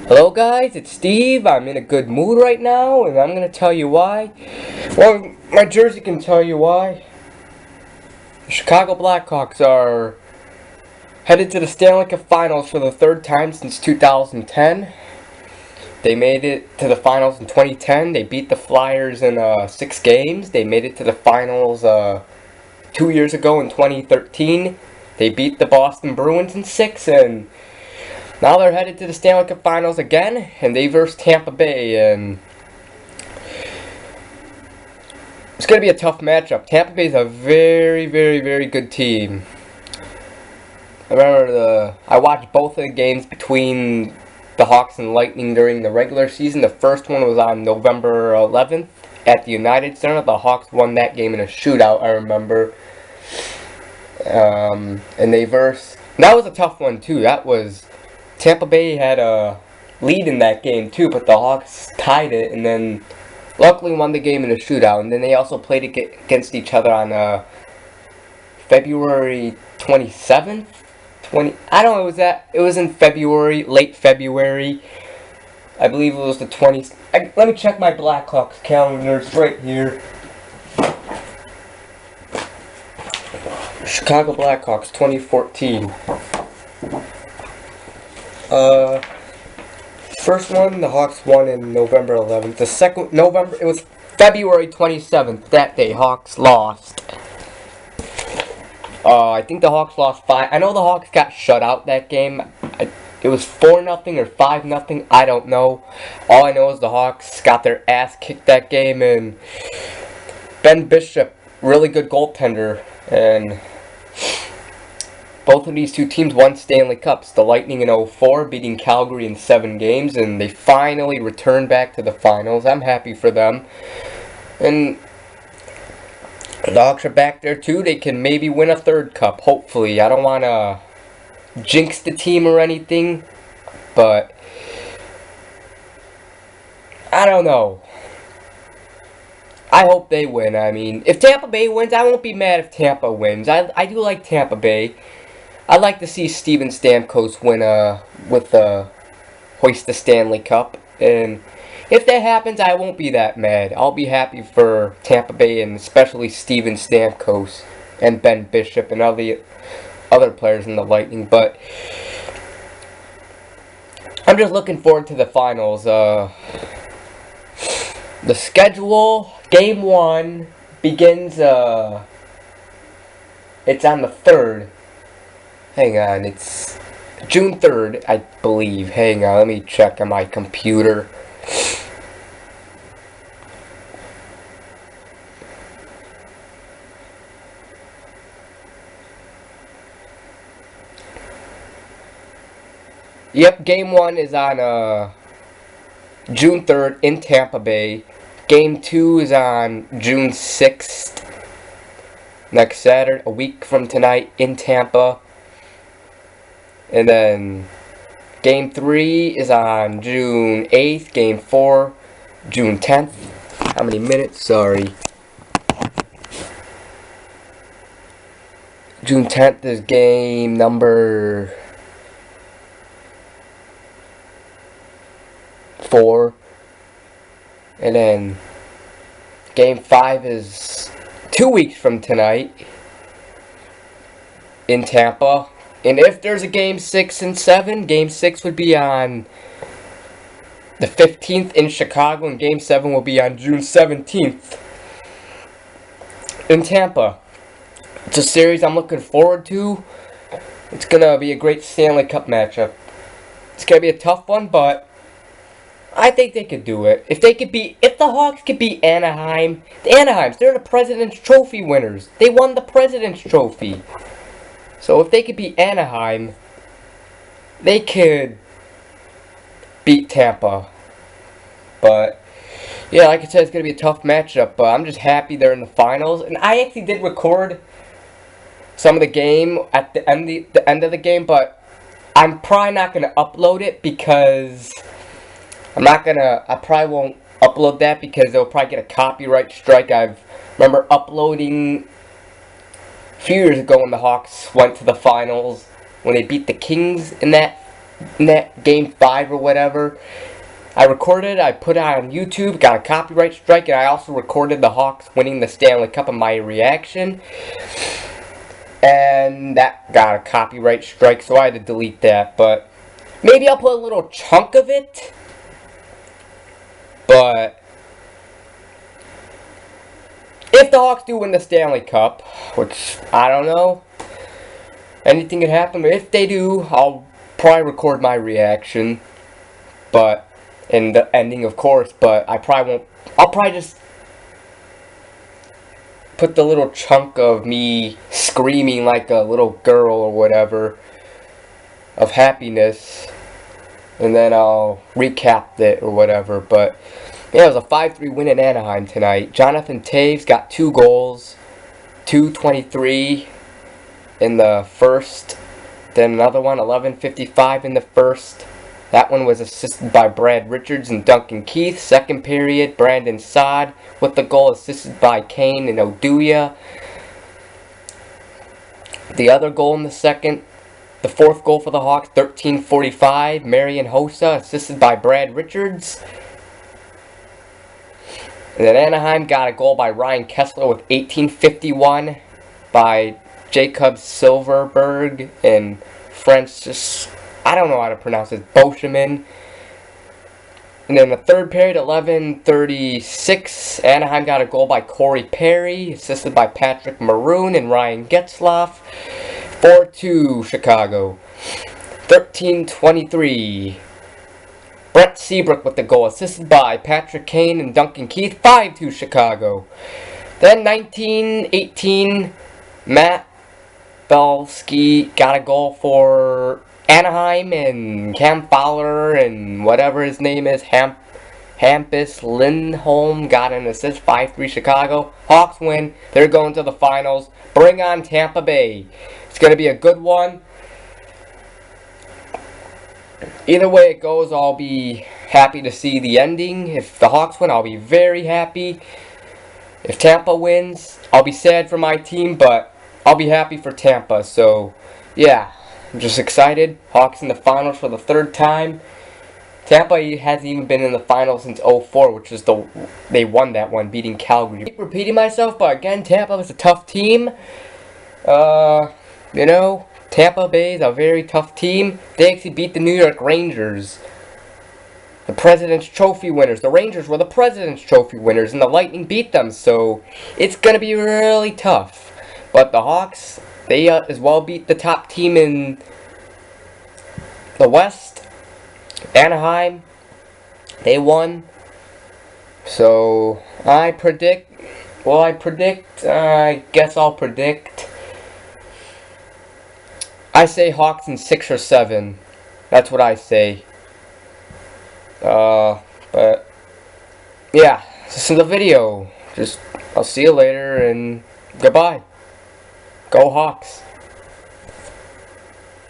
Hello guys, it's Steve. I'm in a good mood right now, and I'm going to tell you why. Well, my jersey can tell you why. The Chicago Blackhawks are headed to the Stanley Cup Finals for the third time since 2010. They made it to the finals in 2010. They beat the Flyers in 6 games. They made it to the finals 2 years ago in 2013. They beat the Boston Bruins in 6, and now they're headed to the Stanley Cup Finals again, and they verse Tampa Bay, and it's going to be a tough matchup. Tampa Bay is a very, very, very good team. I watched both of the games between the Hawks and Lightning during the regular season. The first one was on November 11th at the United Center. The Hawks won that game in a shootout, I remember. And they versed. That was a tough one, too. Tampa Bay had a lead in that game too, but the Hawks tied it and then luckily won the game in a shootout. And then they also played against each other on February 27th. I don't know, it was in February, late February. I believe it was the 20th. Let me check my Blackhawks calendar. It's right here. Chicago Blackhawks 2014. First one, the Hawks won in November 11th. The second, it was February 27th. That day, Hawks lost. I think the Hawks lost 5. I know the Hawks got shut out that game. It was 4-0 or 5-0. I don't know. All I know is the Hawks got their ass kicked that game, and Ben Bishop, really good goaltender, and both of these two teams won Stanley Cups. The Lightning in 2004, beating Calgary in 7 games, and they finally returned back to the finals. I'm happy for them. And the Hawks are back there too. They can maybe win a 3rd cup, hopefully. I don't want to jinx the team or anything, but I don't know. I hope they win. I mean, if Tampa Bay wins, I won't be mad if Tampa wins. I do like Tampa Bay. I'd like to see Steven Stamkos win hoist the Stanley Cup, and if that happens, I won't be that mad. I'll be happy for Tampa Bay, and especially Steven Stamkos and Ben Bishop and all the other players in the Lightning. But I'm just looking forward to the finals. The schedule, Game 1 begins. It's on the 3rd. Hang on, it's June 3rd, I believe. Hang on, let me check on my computer. Yep, Game 1 is on June 3rd in Tampa Bay. Game 2 is on June 6th, next Saturday, a week from tonight, in Tampa. And then Game 3 is on June 8th. Game 4, June 10th. How many minutes? Sorry. June 10th is game number 4. And then Game 5 is 2 weeks from tonight in Tampa. And if there's a Game 6 and 7, Game 6 would be on the 15th in Chicago, and Game 7 will be on June 17th in Tampa. It's a series I'm looking forward to. It's going to be a great Stanley Cup matchup. It's going to be a tough one, but I think they could do it. If the Hawks could beat Anaheim, they're the President's Trophy winners. They won the President's Trophy. So if they could beat Anaheim, they could beat Tampa. But yeah, like I said, it's going to be a tough matchup. But I'm just happy they're in the finals. And I actually did record some of the game at the end of the game, but I'm probably not going to upload it because I probably won't upload that because they'll probably get a copyright strike. I remember uploading a few years ago when the Hawks went to the finals, when they beat the Kings in that Game 5 or whatever. I recorded it, I put it on YouTube, got a copyright strike, and I also recorded the Hawks winning the Stanley Cup and my reaction. And that got a copyright strike, so I had to delete that. But maybe I'll put a little chunk of it. But if the Hawks do win the Stanley Cup, which I don't know, anything can happen. But if they do, I'll probably record my reaction. But and the ending, of course, but I probably won't. I'll probably just put the little chunk of me screaming like a little girl or whatever of happiness, and then I'll recap it or whatever. But yeah, it was a 5-3 win in Anaheim tonight. Jonathan Toews got 2 goals, 2:23 in the first, then another one, 11:55 in the first. That one was assisted by Brad Richards and Duncan Keith. Second period, Brandon Saad with the goal, assisted by Kane and Oduya. The other goal in the second, the fourth goal for the Hawks, 13:45, Marian Hossa, assisted by Brad Richards. And then Anaheim got a goal by Ryan Kessler with 18:51 by Jacob Silverberg and Francis, I don't know how to pronounce it, Boscheman. And then the third period, 11:36, Anaheim got a goal by Corey Perry, assisted by Patrick Maroon and Ryan Getzlaf. 4-2 Chicago. 13:23, Brent Seabrook with the goal, assisted by Patrick Kane and Duncan Keith. 5-2 Chicago. Then 19:18, Matt Belsky got a goal for Anaheim, and Cam Fowler and whatever his name is, Hampus Lindholm got an assist. 5-3 Chicago. Hawks win. They're going to the finals. Bring on Tampa Bay. It's going to be a good one. Either way it goes, I'll be happy to see the ending. If the Hawks win, I'll be very happy. If Tampa wins, I'll be sad for my team, but I'll be happy for Tampa. So, yeah. I'm just excited. Hawks in the finals for the 3rd time. Tampa hasn't even been in the finals since 2004, which is they won that one, beating Calgary. I keep repeating myself, but again, Tampa is a tough team. You know, Tampa Bay is a very tough team. They actually beat the New York Rangers, the President's Trophy winners. The Rangers were the President's Trophy winners, and the Lightning beat them. So it's gonna be really tough. But the Hawks, they as well beat the top team in the West, Anaheim. They won. So I guess I'll predict. I say Hawks in 6 or 7. That's what I say. But yeah, this is the video. I'll see you later and goodbye. Go Hawks.